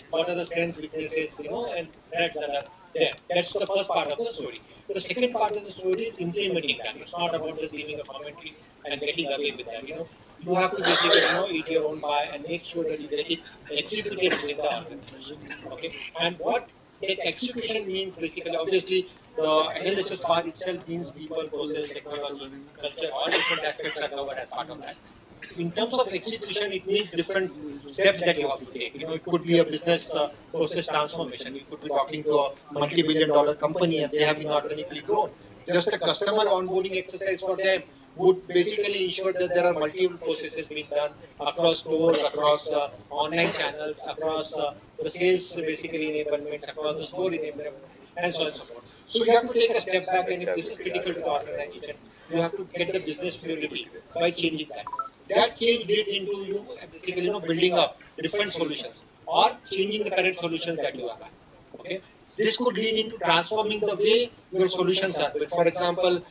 what are the strengths, weaknesses, and threats that are there. That's the first part of the story. The second part of the story is implementing that. It's not about just giving a commentary and getting away with that. You have to basically, eat your own pie and make sure that you get it executed within the organization. Okay, and what that execution means basically, obviously, the analysis part itself means people, process, technology, culture, all different aspects are covered as part of that. In terms of execution, it means different steps that you have to take. It could be a business process transformation. You could be talking to a multi-billion-dollar company and they have been organically grown. Just a customer onboarding exercise for them would basically ensure that there are multiple processes being done across stores, across online channels, across the sales basically enablements, across the store enablement, and so on and so forth. So you have to take a step back, and if this is critical to the organization, you have to get the business fluidity by changing that. That change leads into you basically building up different solutions or changing the current solutions that you have. Okay. This could lead into transforming the way your solutions are built. For example,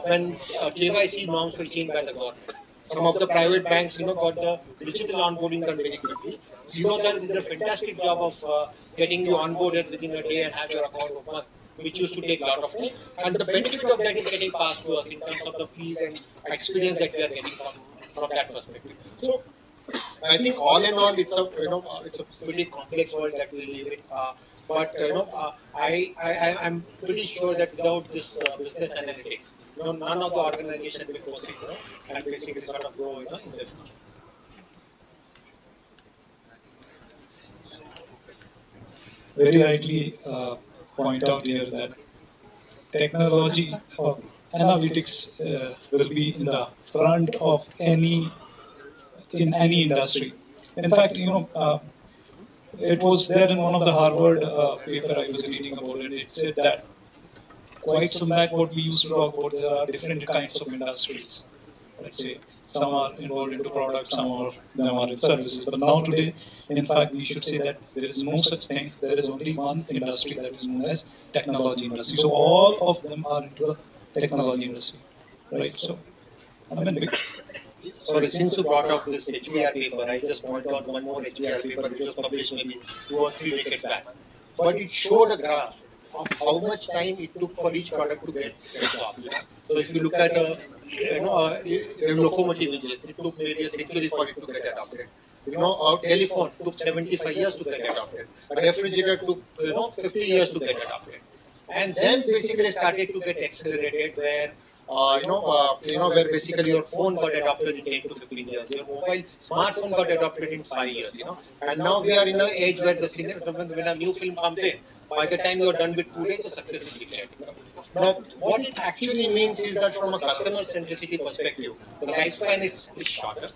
when KYC norms were changed by the government, some of the private banks, got the digital onboarding done very quickly. Zerodha did a fantastic job of getting you onboarded within a day and have your account open, which used to take a lot of time. And the benefit of that is getting passed to us in terms of the fees and experience that we are getting from that perspective. So I think all in all, it's a pretty complex world that we live in. But I'm pretty sure that without this business analytics, none of the organization will proceed, and basically sort of grow, in the future. Very rightly point out here that technology or analytics will be in the front of any industry. In fact, it was there in one of the Harvard paper I was reading about, and it said that quite some back what we used to talk about, there are different kinds of industries. Let's say some are involved into products, some of them are in services. But now today, in fact, we should say that there is no such thing. There is only one industry that is known as technology industry. So all of them are into the technology industry, right? So I mean, sorry, since you brought up this HBR paper, I just point out one more HBR paper which was published maybe 2 or 3 decades back. But it showed a graph of how much time it took for each product to get job. So if you look at a locomotive engine, it took maybe a century for it to get adopted. A telephone took 75 years to get adopted. A refrigerator took 50 years to get adopted. And then basically started to get accelerated where where basically your phone got adopted in 10 to 15 years. Your mobile smartphone got adopted in 5 years, And now we are in an age where when a new film comes in, by the time you are done with 2 days, the success is declared. Now, what it actually means is that from a customer centricity perspective, the lifespan is shorter.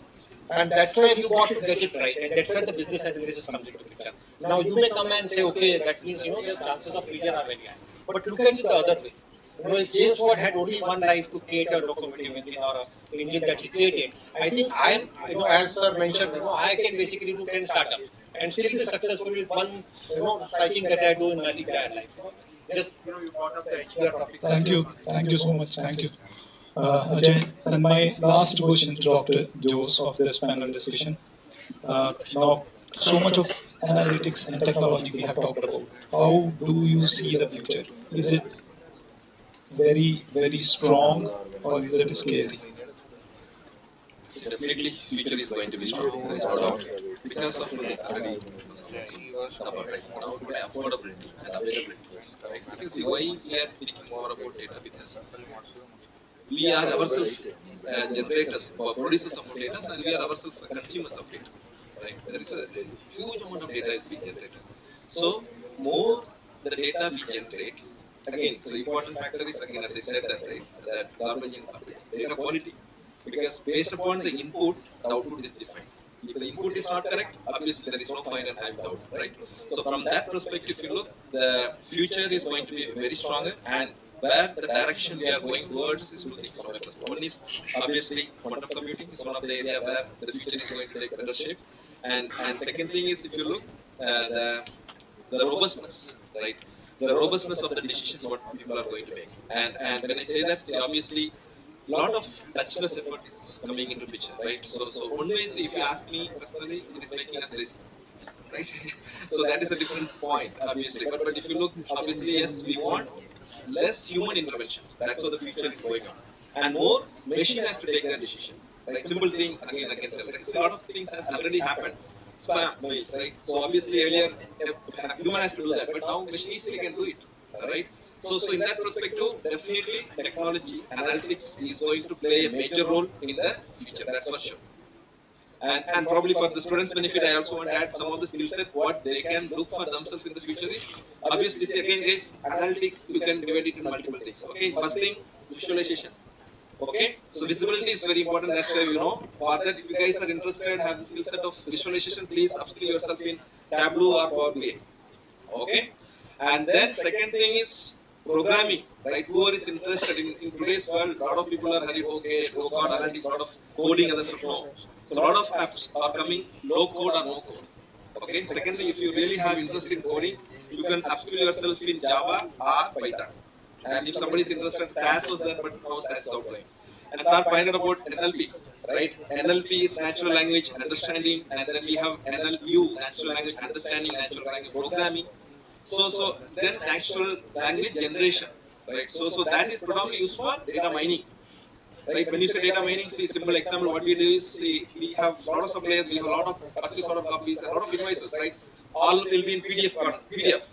And that's where you got to get it right. And that's where the business analysis comes into picture. Now, you may come and say, okay, that means, the chances of failure are very high. But look at it the other way. If James Watt had only one life to create a locomotive engine or an engine that he created, I think as sir mentioned, I can basically do 10 startups and still be successful with one, striking that I do in my entire life. Just, you brought up the HBR topic. Thank you so much. Thank you. Ajay, and my last question to Dr. Jose of this panel discussion. Now, so much of analytics and technology we have talked about. How do you see the future? Is it very, very strong, or is it scary? So definitely, future is going to be strong. There is no doubt because of this already covered right now. Today, affordability and availability. Right? Because why we are speaking more about data? Because we are ourselves generators or producers of data, and we are ourselves consumers of data. Right? There is a huge amount of data is being generated. So more the data we generate. Again, so important factor is again, as I said that that garbage in garbage, data quality, because based upon the input, the output is defined. If the input is not correct, obviously there is no point in having the output, right? So from that perspective, if you look, the future is going to be very stronger, and where the direction we are going towards is 2 things. One is obviously quantum computing is one of the area where the future is going to take better shape, and second thing is if you look the robustness, right? The robustness of the decisions what people are going to make, and when I say that, see, obviously a lot of touchless effort is coming into picture, right? So one way is, if you ask me personally, it is making us lazy. right? So that is a different point, obviously. But if you look, obviously, yes, we want less human intervention. That's what the future is going on, and more machine has to take that decision. Right? Simple thing again, I can tell. Right? A lot of things has already happened. Spam mails, right? So obviously earlier a human has to do that, but now machine easily can do it, right? So in that perspective, definitely technology, analytics is going to play a major role in the future. That's for sure. And probably for the students' benefit, I also want to add some of the skill set what they can look for themselves in the future is obviously see again guys, analytics you can divide it in multiple things. Okay, first thing visualization. Okay, so visibility is very important. That's why for that if you guys are interested, have the skill set of visualization, please upskill yourself in Tableau or Power BI. Okay, and then second thing is programming, right? Whoever is interested in today's world, a lot of people are hurried, okay, low code analytics, a lot of coding and stuff. No. So a lot of apps are coming low code or no code. Okay. Secondly, if you really have interest in coding, you can upskill yourself in Java or Python. And if somebody is interested, SAS was there, but now SAS is outgoing. And sir pointed about NLP, right? NLP is natural language understanding, and then we have NLU, natural language understanding, natural language programming. So then actual language generation, right? So that is predominantly used for data mining. Right, when you say data mining, see simple example, what we do is see, we have a lot of suppliers, we have a lot of purchase order copies, a lot of invoices, right? All will be in PDF.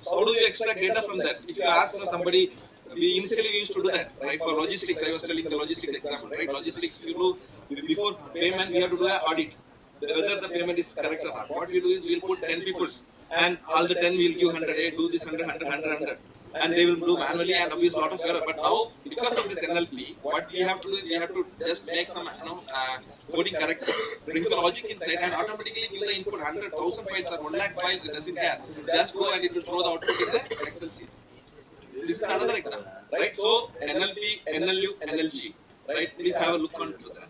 So how do you extract data from that? If you ask somebody, we initially used to do that, right? For logistics, I was telling the logistics example, right? Logistics, if you do before payment, we have to do an audit, whether the payment is correct or not. What we do is we'll put 10 people, and all the 10 will give 100, hey, do this 100. And they will do manually and obviously a lot of error. But now, because of this NLP, what we have to do is we have to just make some coding correct, bring the logic inside, and automatically give the input 100,000 files or 1 lakh files. It doesn't care. Just go and it will throw the output in the Excel sheet. This is another example, right? So NLP, NLU, NLG, right? Please have a look onto that.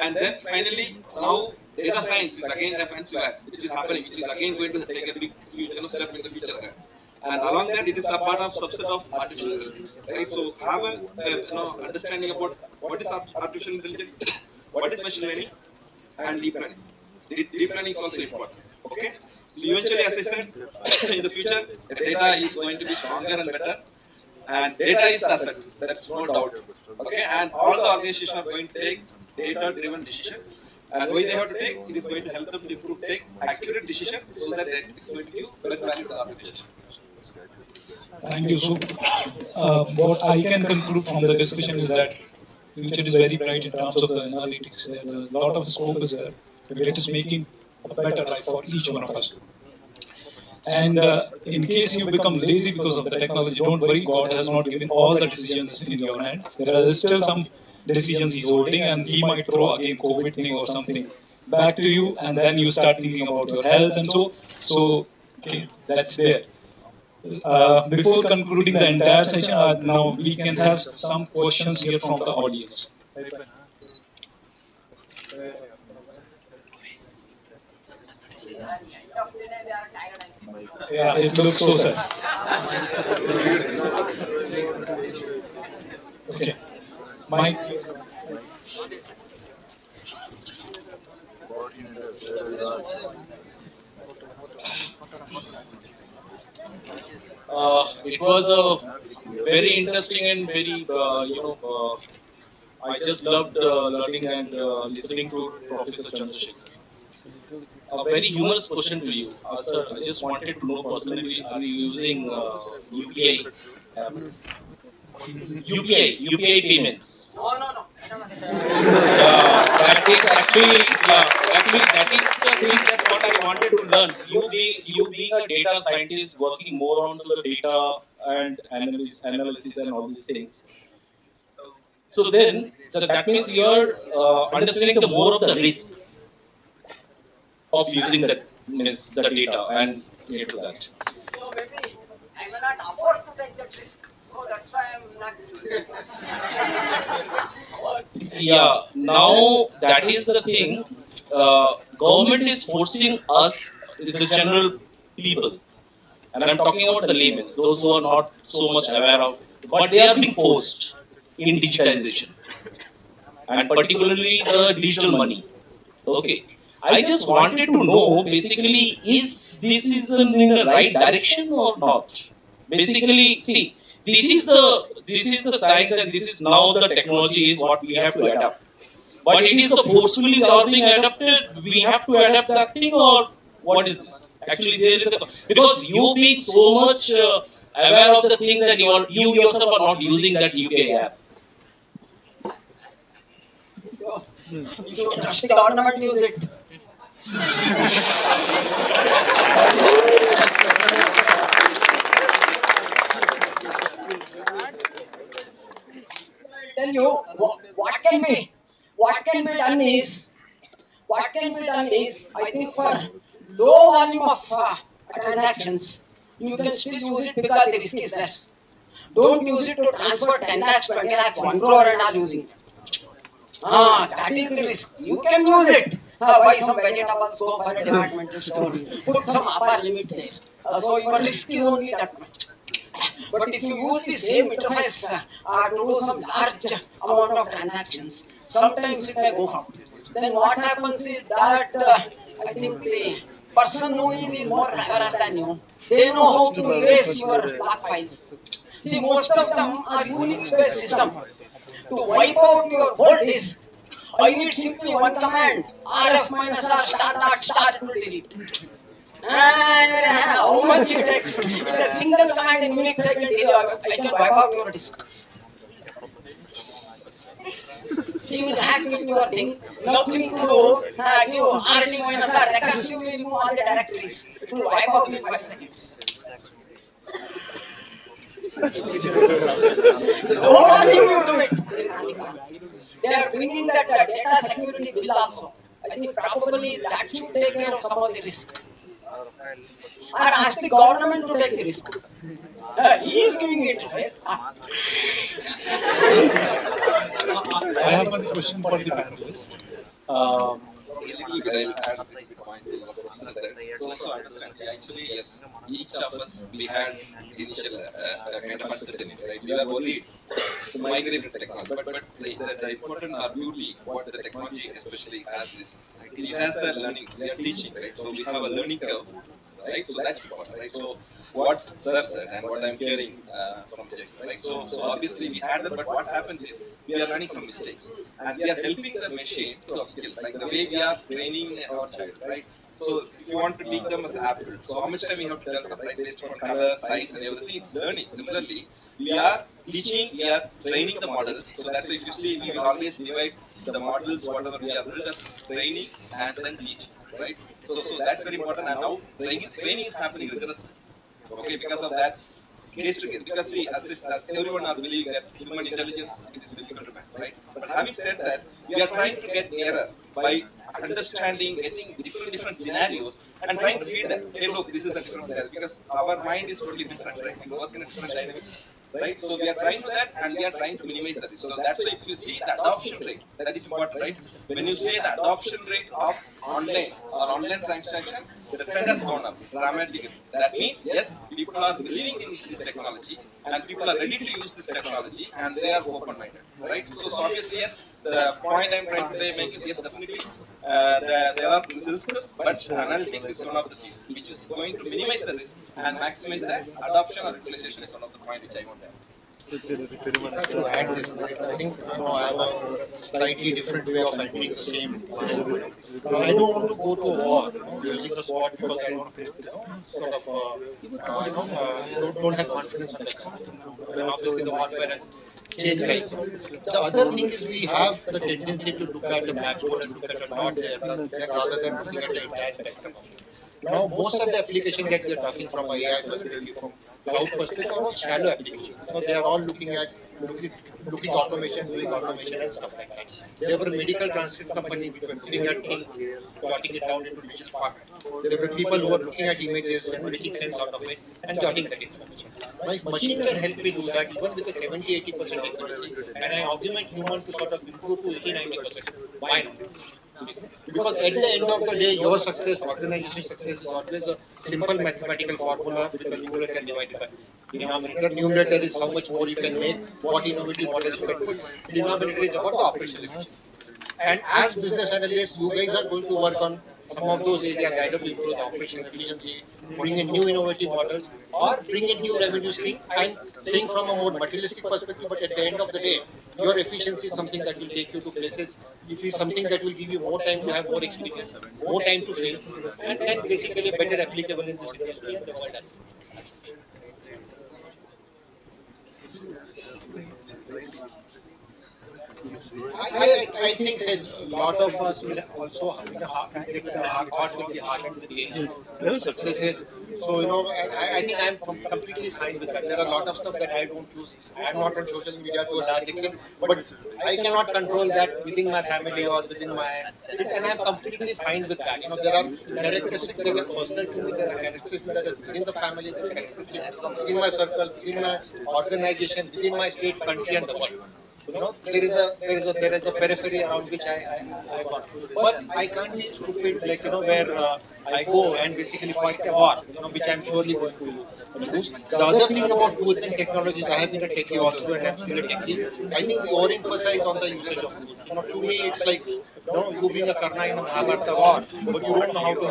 And then finally, now data science is again a fancy word, which is happening, which is again going to take a big step in the future. And along that, it is a part of subset of artificial intelligence, right? So have a understanding about what is artificial intelligence, what is machine learning, and deep learning. Deep learning is also important. Okay. So eventually, as I said, in the future, the data is going to be stronger and better, and data is asset. That's no doubt. Okay. And all the organizations are going to take data-driven decision. And why they have to take, it is going to help them to improve, take accurate decision, so that it's going to give better value to the organization. Thank you. So, what I can conclude from the discussion is that future is very bright in terms of the analytics. There, a lot of scope is there. It is making a better life for each one of us. And in case you become lazy because of the technology, don't worry. God has not given all the decisions in your hand. There are still some decisions He's holding, and He might throw again COVID thing or something back to you, and then you start thinking about your health and so. Okay, that's there. Before concluding the entire session, now we can have some questions here from the audience. Yeah, it looks so sad. Okay, Mike. It was a very interesting and very, I just loved learning and listening to Professor Chandrasekhar. A very humorous question to you, sir. I just wanted to know personally, are you using UPI? UPI payments. No. That is actually that is the thing that what I wanted to learn. You being a data scientist, working more on to the data and analysis and all these things. So that means you are understanding the more of the risk of using the data and into that. So maybe I may not afford to take that risk. So that's why I'm not. Yeah, now that is the thing. Government is forcing us, the general people, and I'm talking about the laymen, those who are not so much aware of, but they are being forced in digitization, and particularly the digital money. Okay, I just wanted to know basically is this is in the right direction or not? Basically, see, this is the science and this is now the technology is what we have to adapt. But it is a forcefully we are being adapted. We have to adapt that thing, or what is this? Actually, there is a because you being so much aware of the things and you yourself are not using that UPI app. So, if you trust the government, use it. Tell you what can be done is I think for low volume of transactions you can still use it because the risk is less. Don't use it to transfer 10 lakhs, 20 lakhs, 1 crore and all using it. That is the risk. You can use it. Buy some vegetables, go for a departmental store, put some upper limit there. So your risk is only that much. But if you use the same interface to do some large amount of transactions, sometimes it may go up. Then what happens is that I think the person who is more cleverer than you, they know how to erase your log files. See, most of them are Unix-based system. To wipe out your whole disk, I need simply one command, rf minus r star dot star, it will delete. And how much it takes? With a single command in Unix, I can wipe out your disk. He will hack into your thing, nothing to do, give rt minus r, recursively remove all the directories. It will wipe out in 5 seconds. Don't argue, you do it. They are bringing that data security bill also. I think probably that should take care of some of the risk. Or ask the government to take the risk. He is giving the interface. I have one question for the panelists. A little bit, I'll add a little bit point to what Professor said. So also understand, see, actually, yes, each of us, we had initial kind of uncertainty, right? We were worried to migrate to technology. But the important beauty, what the technology especially has is, see, it has a learning, we are teaching, right? So we have a learning curve, right? So that's important, right? So what Sir said and what I'm hearing from Jason, right? So obviously we had that, but what happens is we are learning from mistakes and we are helping the machine to upskill, like the way we are training our child, right? So if you want to teach them as apple, so how much time we have to tell them, right? Based on color, size, and everything, it's learning. Similarly, we are teaching, we are training the models. So that's why if you see, we will always divide the models, whatever we are built as training and then teaching, right? So that's very important. And now training is happening rigorously. Okay, because of that, case to case. Because see, as everyone are believing that human intelligence, it is difficult to match, right? But having said that, we are trying to get nearer by understanding, getting different scenarios, and trying to feed them. Hey, look, this is a different scenario because our mind is totally different, right? We work in a different dynamics. Right, so we are trying to that, and we are trying to minimize that. So that's why if you see the adoption rate, that is important, right? When you say the adoption rate of online or online transaction, the trend has gone up dramatically. That means yes, people are believing in this technology, and people are ready to use this technology, and they are open-minded, right? So obviously yes, the point I'm trying to make is yes, definitely there are risks, but analytics is one of the things which is going to minimize the risk and maximize the adoption or utilization is one of the point which I want to add. To add this, right? I think I have a slightly different way of entering the same. I don't want to go to a war using the sword because I don't don't have confidence on the country. Obviously, the warfare has changed right now. The other thing is we have the tendency to look at the backbone and look at a dot there rather than looking at the entire spectrum of it. Now, most of the applications that we are talking from AI perspective, from cloud perspective, are all shallow applications. They are all looking automation, doing automation and stuff like that. There were a medical transcript company which were looking at things, jotting it down into digital format. There were people who were looking at images and making sense out of it and jotting that information. Now, if machine can help me do that, even with a 70-80% accuracy, and I augment human to sort of improve to 80-90%, why not? Because at the end of the day, your success, organization success is always a simple mathematical formula with a numerator divided by denominator. Numerator is how much more you can make, what innovative models you can put. Denominator is about the operational efficiency. And as business analysts, you guys are going to work on some of those areas, either to improve the operation efficiency, bring in new innovative models, or bring in new revenue stream. I'm saying from a more materialistic perspective, but at the end of the day, your efficiency is something that will take you to places. It is something that will give you more time to have more experience, more time to fail, and then basically better applicable in this industry and the world as I think a lot of us will also heart will be hardened with age, successes. So I think I'm completely fine with that. There are a lot of stuff that I don't use. I'm not on social media to a large extent, but I cannot control that within my family or within my, and I'm completely fine with that. There are characteristics that are personal to me. There are characteristics that are within the family. There are characteristics within my circle, within my organization, within my state, country, and the world. There is a periphery around which I work, but I can't be stupid where I go and basically fight a war, which I'm surely going to lose. The other thing about tools and technologies, I have been a techie also, and I'm still a techie. I think we overemphasize on the usage of tools. To me, it's like you being a Karna in a Mahabharata war, but you don't know how to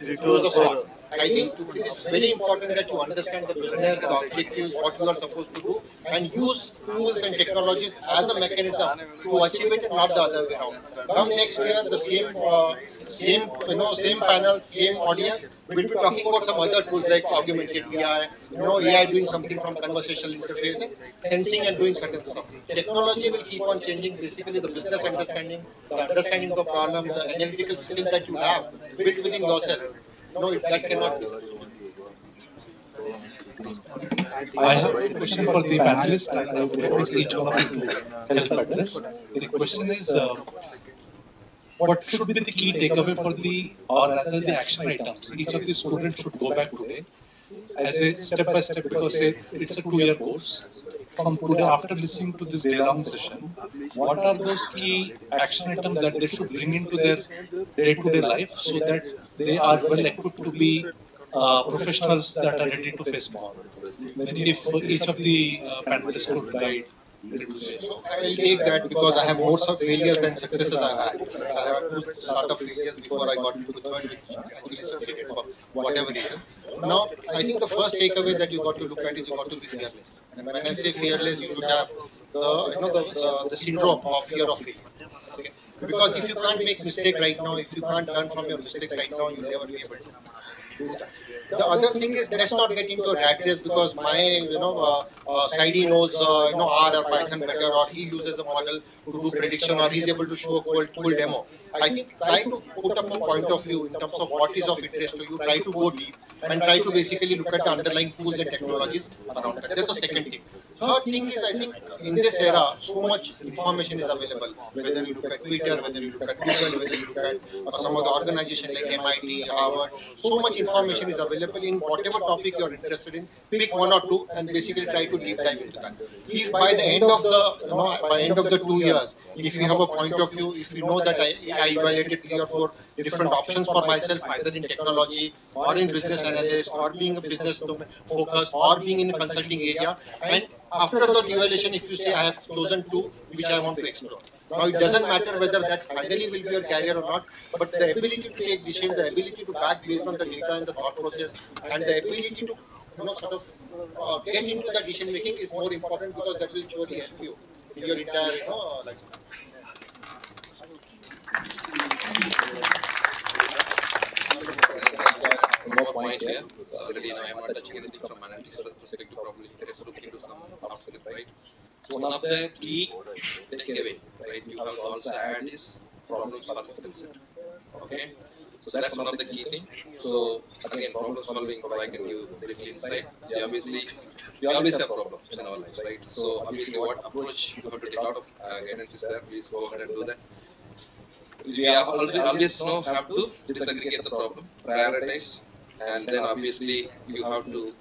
use the sword. I think it is very important that you understand the business, the objectives, what you are supposed to do, and use tools and technologies as a mechanism to achieve it, and not the other way around. Come next year, the same panel, same audience, we'll be talking about some other tools like augmented AI, AI doing something from conversational interfacing, sensing and doing certain stuff. Technology will keep on changing. Basically, the business understanding, the understanding of the problem, the analytical skill that you have built within yourself. No, that cannot be. I have a question for the panelists, and I would request each one of you to help address. The question is, what should be the key takeaway for or rather the action items each of the students should go back today as a step by step, because it's a 2-year course. From today, after listening to this day-long session, what are those key action items that they should bring into their day-to-day life so that they are well equipped to be professionals that are ready to face tomorrow? If each of the panelists could guide. So I will take that because I have more failures than successes I've had. I have two sort of failures before I got into third, which actually succeeded for whatever reason. Now, I think the first takeaway that you got to look at is you got to be fearless. And when I say fearless, you should have the syndrome of fear of failure. Okay? Because if you can't make mistake right now, if you can't learn from your mistakes right now, you'll never be able to do that. The other thing is, let's not get into a rat race because my Sidey knows R or Python better, or he uses a model to do prediction, or he's able to show a cool demo. I think try to put up a point of view in terms of what is of interest to you. Try to go deep and try to basically look at the underlying tools and technologies around that. That's the second thing. Third thing is, I think in this era, so much information is available. Whether you look at Twitter, whether you look at Google, whether you look at some of the organizations like MIT, Harvard, so much information is available in whatever topic you are interested in. Pick one or two and basically try to deep dive into that. If by the end of the 2 years, if you have a point of view, if you know that I evaluated 3 or 4 different options for myself, either in technology or in business analyst or being a business focused or being in a consulting area, and after the evaluation, if you say I have chosen 2 which I want to explore. Now it doesn't matter whether that finally will be your career or not, but the ability to take decisions, the ability to back based on the data and the thought process, and the ability to get into the decision making is more important, because that will surely help you in your entire life. One more point here. So already I am not touching anything from analytics perspective. Probably there is looking to some outside, right? So one of the key takeaway, right? You have to also add is problem solving skill set. Okay. So that's one of the key thing. So again, problem solving, I can give little insight. See, obviously, we always have problems in our lives, right? So obviously, what approach you have to take, a lot of guidance is there. Please go ahead and do that. We always have to disaggregate the problem, prioritize, and then obviously you have to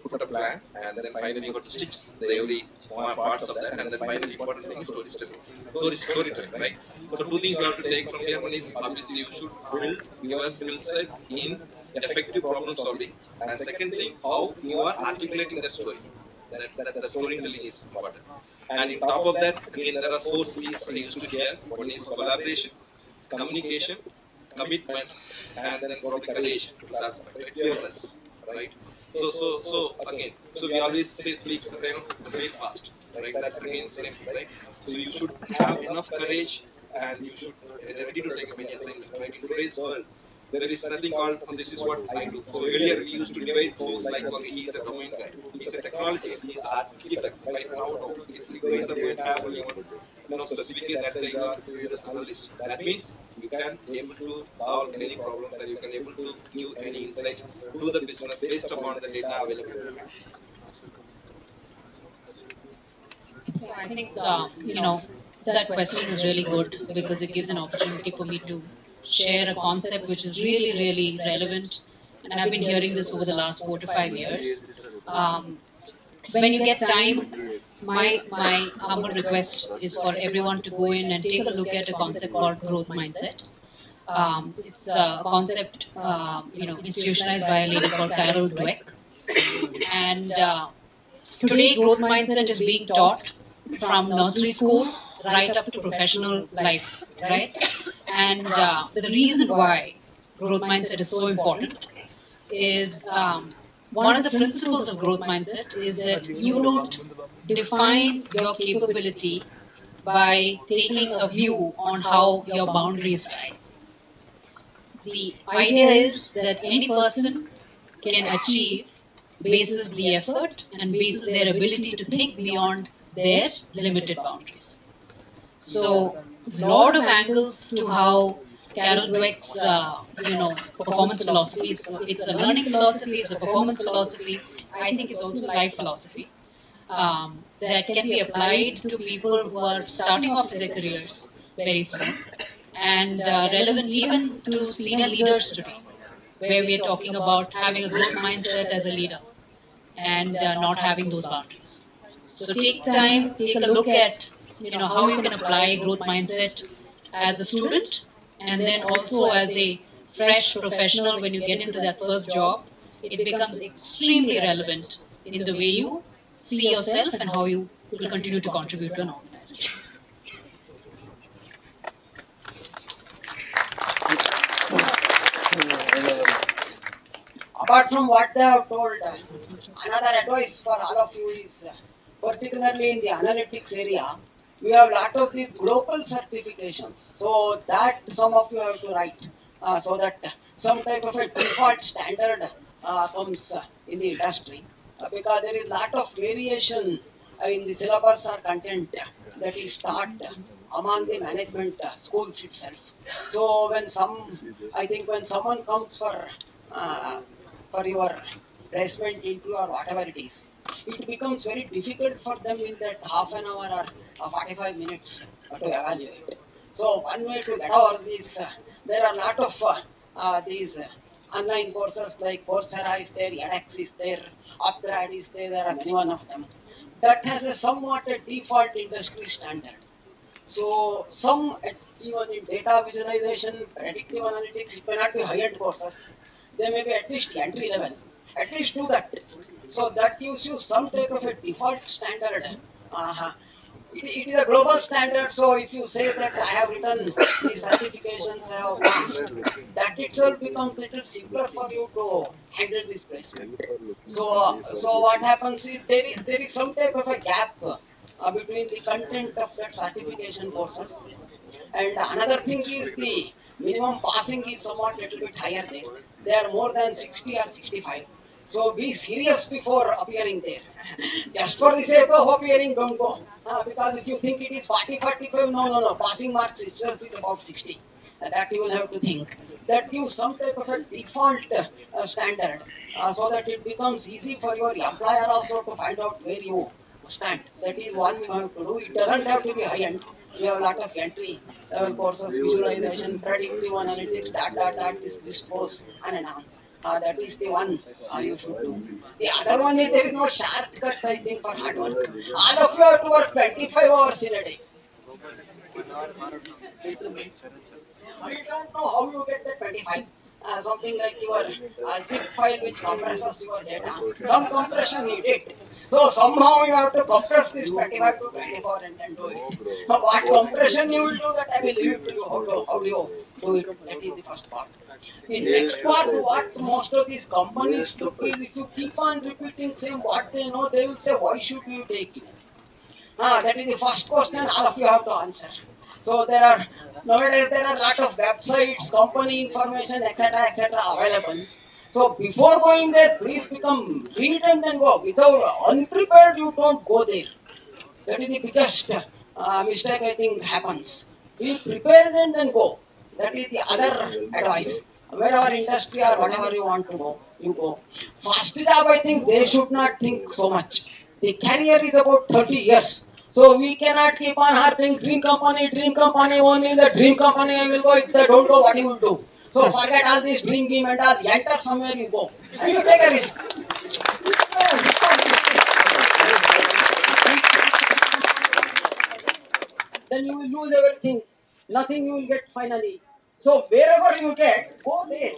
put a plan, and then finally you have to stitch the every parts of that, and then finally important thing is storytelling, right? So 2 things you have to take from here. One is obviously you should build your skill set in effective problem solving, and second thing, how you are articulating the story. That the storytelling is important. And on top of that, again, there are 4 C's I used to hear. One is collaboration, communication, commitment, and then probably courage. This aspect, right? Fearless, right? So again, so we always say speak, very fast, right? That's again same thing, right? So you should have enough courage, and you should be ready to take a many assignment, right? In today's world, there is nothing called this is what I do. So earlier we used to divide folks like, okay, he's a domain guy, he's a technology, he's an architect. Right now, it's you guys are going to have only one, specifically that's the you are business analyst. That means you can able to solve any problems and you can able to give any insight to the business based upon the data available. So I think that question is really good because it gives an opportunity for me to share a concept which is really, really relevant, and I've been hearing this over the last 4 to 5 years. When you get time, my humble request is for everyone to go in and take a look at a concept called growth mindset. It's a concept, institutionalized by a lady called Carol Dweck, and today growth mindset is being taught from nursery school right up to professional life, right? And the reason why growth mindset is so important is one of the principles of growth mindset is that you don't define your capability by taking a view on how your boundaries lie. The idea is that any person can achieve basis the effort and basis their ability to think beyond their limited boundaries. So, lot of angles to how Carol Dweck's, performance philosophy. It's a learning philosophy. It's a performance philosophy. I think it's also a life philosophy that can be applied to people who are starting off in their careers very soon, and relevant even to senior leaders today, where we are talking about having a growth mindset as a leader and not having those boundaries. So take time, take a look at how you can apply growth mindset as a student, and then also as a fresh professional. When you get into that first job, it becomes extremely relevant in the way you see yourself and how you will continue to contribute to an organization. Apart from what they have told, another advice for all of you is, particularly in the analytics area, we have a lot of these global certifications. So that some of you have to write, so that some type of a default standard comes in the industry, because there is a lot of variation in the syllabus or content that is taught among the management schools itself. So when someone comes for your placement into or whatever it is, it becomes very difficult for them in that half an hour or 45 minutes to evaluate. So one way to get over this, there are a lot of these online courses like Coursera is there, edX is there, Upgrad is there, there are many one of them. That has a somewhat a default industry standard. So some, even in data visualization, predictive analytics, it may not be high-end courses. They may be at least entry level. At least do that. So that gives you some type of a default standard. It is a global standard, so if you say that I have written these certifications, I have passed, that itself becomes a little simpler for you to handle this placement. So what happens is there is some type of a gap between the content of that certification courses. And another thing is the minimum passing is somewhat little bit higher there. They are more than 60 or 65. So be serious before appearing there. Just for the sake of appearing, don't go. Because if you think it is 40, 45, no. Passing marks itself is about 60. That you will have to think. That gives some type of a default standard, so that it becomes easy for your employer also to find out where you stand. That is one you have to do. It doesn't have to be high-end. We have a lot of entry courses, visualization, predictive analytics, this goes on and on. That is the one you should do. The other one is there is no shortcut, I think, for hard work. All of you have to work 25 hours in a day. We don't know how you get the 25. Something like your zip file which compresses your data. Some compression needed. So somehow you have to compress this 25 to 24 and then do it. Now what compression you will do, that I will leave it to you. How do you do it? That is the first part. The next part, what most of these companies do is, if you keep on repeating same what they know, they will say, why should we take you? That is the first question all of you have to answer. So nowadays there are a lot of websites, company information, etc. available. So before going there, please read and then go. Without unprepared, you don't go there. That is the biggest mistake I think happens. Be prepared and then go. That is the other advice. Wherever industry or whatever you want to go, you go. First job, I think they should not think so much. The career is about 30 years. So we cannot keep on harping dream company, only the dream company I will go. If they don't go, what you will do? So forget all this dream game and all. Enter somewhere you go. And you take a risk. Then you will lose everything. Nothing you will get finally. So wherever you get, go there.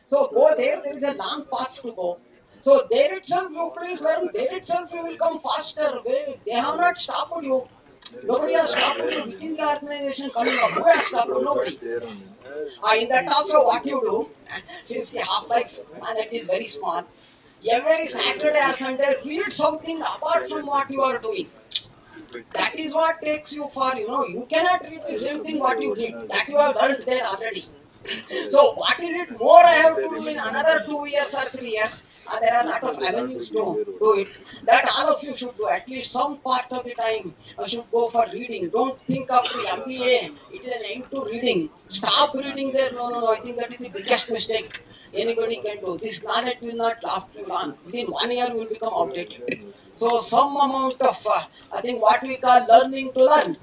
So go there is a long path to go. So there itself you please learn, there itself you will come faster. They have not stopped you. Nobody has stopped you within the organization coming up. Who has stopped you? Nobody. In that also what you do, since the half-life planet is very small, every Saturday or Sunday read something apart from what you are doing. That is what takes you far, you cannot read the same thing what you did, that you have learned there already. So what is it more I have to do in another 2 years or 3 years? There are a lot of avenues to do it. That all of you should do. At least some part of the time should go for reading. Don't think of the MBA. It is an end to reading. Stop reading there. No. I think that is the biggest mistake anybody can do. This knowledge will not last too long. Within 1 year will become outdated. So some amount of, I think what we call learning to learn.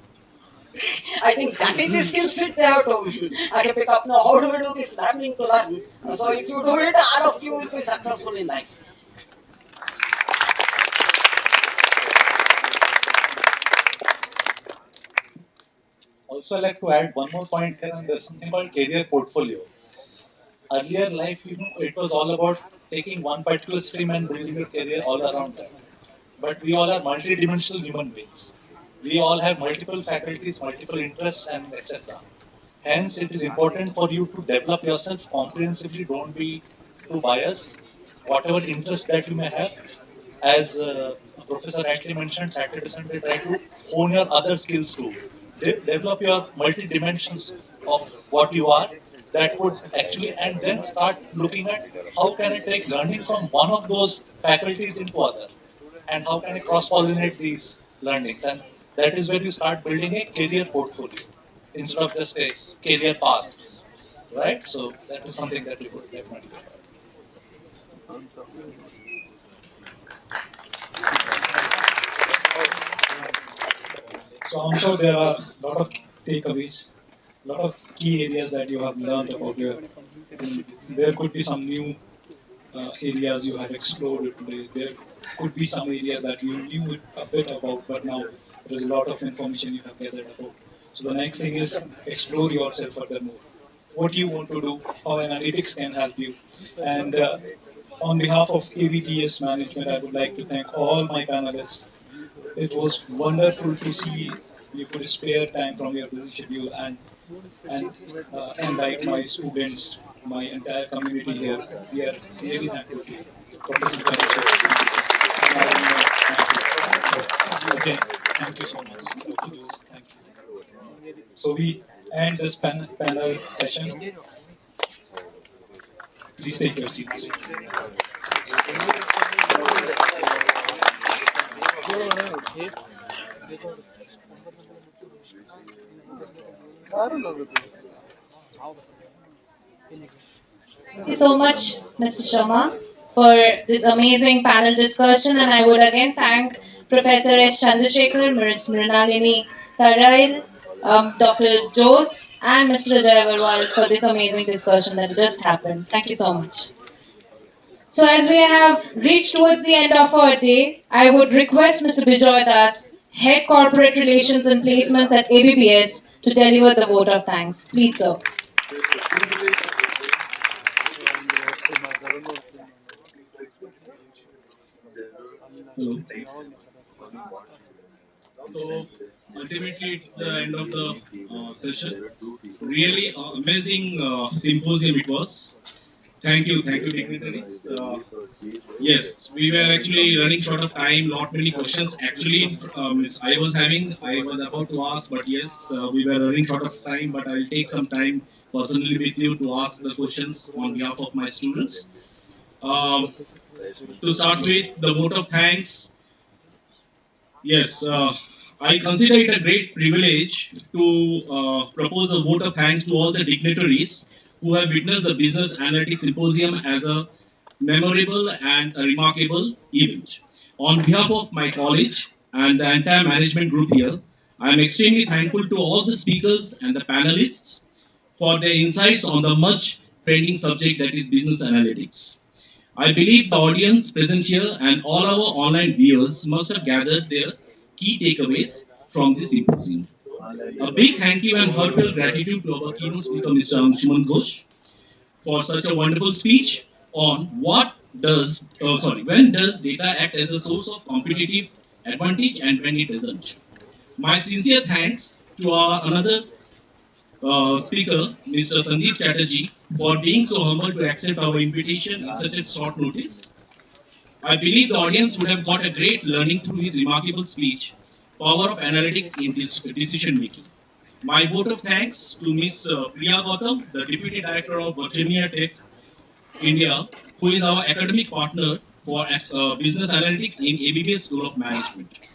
I think that is the skill set they have to pick up. Now, how do we do this learning to learn? So if you do it, all of you will be successful in life. Also, I'd like to add one more point here, and there's something called career portfolio. Earlier life, it was all about taking one particular stream and building your career all around that. But we all are multidimensional human beings. We all have multiple faculties, multiple interests, and etc. Hence, it is important for you to develop yourself comprehensively. Don't be too biased. Whatever interest that you may have, as Professor rightly mentioned, Saturday Sunday try to hone your other skills too. Develop your multi dimensions of what you are. That would actually, and then start looking at how can I take learning from one of those faculties into other, and how can I cross-pollinate these learnings, and that is where you start building a career portfolio instead of just a career path, right? So that is something that we could definitely do. So I'm sure there are a lot of takeaways, a lot of key areas that you have learned about your. There could be some new areas you have explored today. There could be some areas that you knew a bit about, but now there is a lot of information you have gathered about. So the next thing is explore yourself furthermore. What do you want to do? How analytics can help you? And on behalf of ABBS management, I would like to thank all my panelists. It was wonderful to see you could spare time from your busy schedule and invite my students, my entire community here. We are really thankful to you. Professor again, thank you so much. Dr. Jose, thank you. So we end this panel session. Please take your seats. Thank you so much, Mr. Sharma, for this amazing panel discussion, and I would again thank Professor S. Chandrasekhar, Ms. Mrinalini Tarail, Dr. Jose, and Mr. AcharyaBBS for this amazing discussion that just happened. Thank you so much. So as we have reached towards the end of our day, I would request Mr. Bijoy Das, Head Corporate Relations and Placements at ABBS, to deliver the vote of thanks. Please, sir. Hello. So ultimately, it's the end of the session. Really amazing symposium it was. Thank you, dignitaries. Yes, we were actually running short of time. Not many questions. Actually, I was about to ask, but yes, we were running short of time. But I'll take some time personally with you to ask the questions on behalf of my students. Um, to start with, the vote of thanks. Yes, I consider it a great privilege to propose a vote of thanks to all the dignitaries who have witnessed the Business Analytics Symposium as a memorable and a remarkable event. On behalf of my college and the entire management group here, I am extremely thankful to all the speakers and the panelists for their insights on the much trending subject that is business analytics. I believe the audience present here and all our online viewers must have gathered their key takeaways from this symposium. A big thank you and heartfelt gratitude to our keynote speaker, Mr. Anshuman Ghosh, for such a wonderful speech on when does data act as a source of competitive advantage and when it doesn't. My sincere thanks to our another speaker, Mr. Sandeep Chatterjee, for being so humble to accept our invitation in such a short notice. I believe the audience would have got a great learning through his remarkable speech, Power of Analytics in Decision Making. My vote of thanks to Ms. Priya Gautam, the Deputy Director of Virginia Tech India, who is our academic partner for business analytics in ABBS School of Management.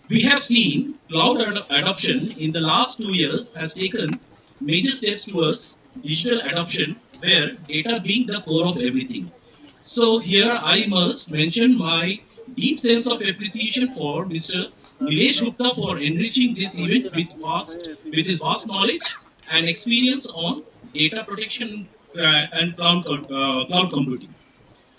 We have seen cloud adoption in the last 2 years has taken major steps towards digital adoption, where data being the core of everything. So here I must mention my deep sense of appreciation for Mr. Nilesh Gupta for enriching this event with his vast knowledge and experience on data protection and cloud computing.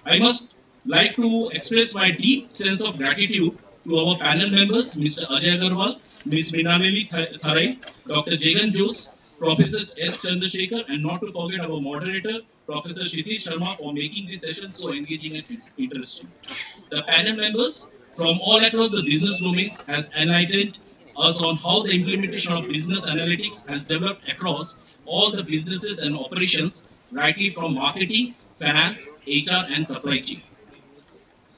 I must like to express my deep sense of gratitude to our panel members, Mr. Ajay Agarwal, Ms. Minalili Tharai, Dr. Jagan Jose, Professor S. Chandrasekhar, and not to forget our moderator, Professor Kshitiz Sharma, for making this session so engaging and interesting. The panel members from all across the business domains has enlightened us on how the implementation of business analytics has developed across all the businesses and operations, rightly from marketing, finance, HR, and supply chain.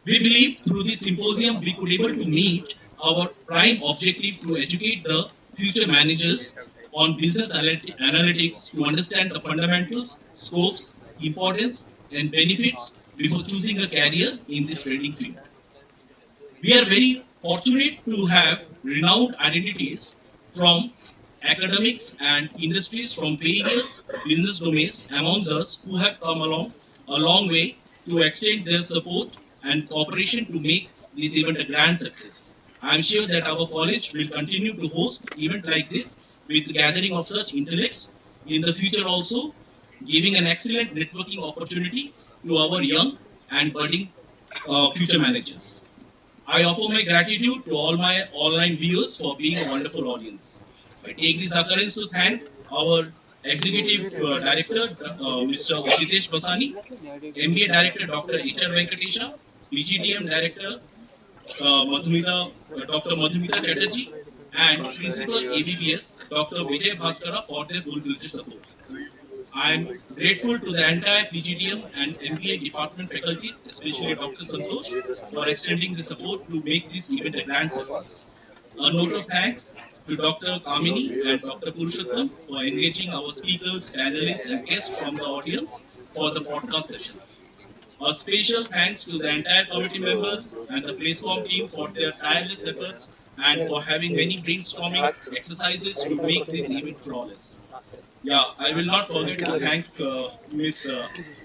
We believe through this symposium we could able to meet our prime objective to educate the future managers on business analytics to understand the fundamentals, scopes, importance, and benefits before choosing a career in this trading field. We are very fortunate to have renowned identities from academics and industries from various business domains amongst us who have come along a long way to extend their support and cooperation to make this event a grand success. I am sure that our college will continue to host events like this with the gathering of such intellects in the future also, giving an excellent networking opportunity to our young and budding future managers. I offer my gratitude to all my online viewers for being a wonderful audience. I take this occurrence to thank our Executive Director, Mr. Ajitesh Basani, MBA Director, Dr. H.R. Venkatesha, PGDM Director, Dr. Madhumita Chatterjee, and Principal ABBS, Dr. Vijay Bhaskara, for their full-fledged support. I am grateful to the entire PGDM and MBA department faculties, especially Dr. Santosh, for extending the support to make this event a grand success. A note of thanks to Dr. Kamini and Dr. Purushottam for engaging our speakers, panelists, and guests from the audience for the podcast sessions. A special thanks to the entire committee members and the PlaceCom team for their tireless efforts and for having many brainstorming exercises to make this event flawless. Yeah, I will not forget to thank Ms.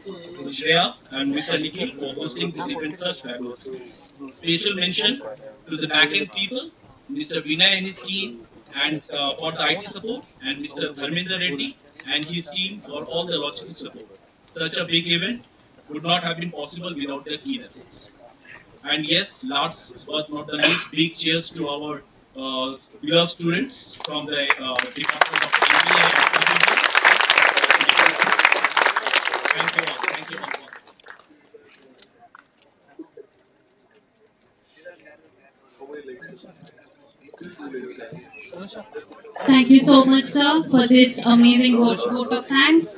Shreya and Mr. Nikhil for hosting this event such fabulously. Special mention to the backend people, Mr. Vinay and his team, and for the IT support, and Mr. Dharmendra Reddy and his team for all the logistics support. Such a big event would not have been possible without their keen efforts. And yes, last but not the least, big cheers to our beloved students from the Department of Engineering and Computing. Thank you all. Thank you all. Thank you so much, sir, for this amazing vote of thanks.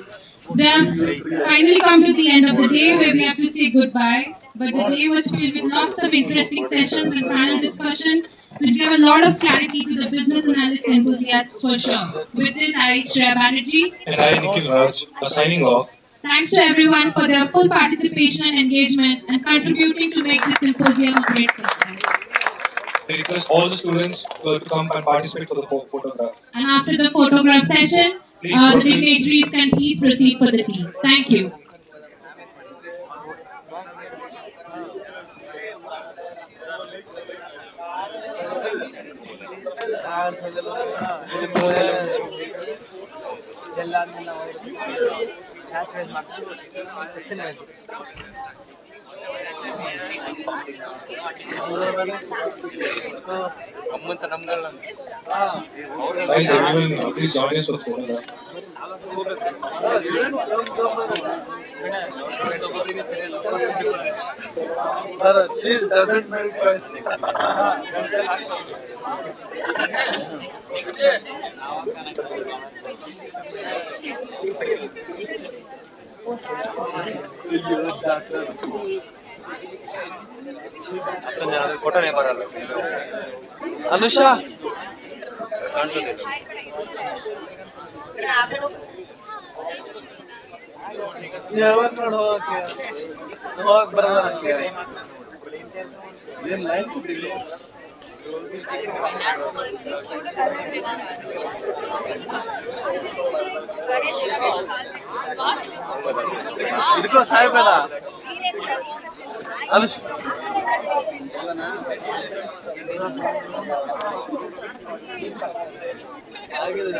We have finally come to the end of the day where we have to say goodbye. But the day was filled with lots of interesting sessions and panel discussion, which gave a lot of clarity to the business analyst enthusiasts for sure. With this, I, Shreya Banerjee, And I, Nikhil Raj, are signing off. thanks to everyone for their full participation and engagement and contributing to make this symposium a great success. I request all the students to come and participate for the photograph. And after the photograph session, the dignitaries can please proceed for the tea. Thank you. Guys, everyone, please join us for the photograph. Cheese doesn't melt twice. Photo ನೇ ಬರಲ್ಲ ಅನುಷಾ ಯಾವತ್ ನೋಡಿ ಹೋಗಕ್ ಬರಲ್ಲ ನಂಗೆ ಏನ್ line ಕೊಟ್ಟಿಲ್ಲ ಇದಕ್ಕೂ ಸಾಯ್ಬೇಡ ಅನುಷ್ ಆಗಿದೆ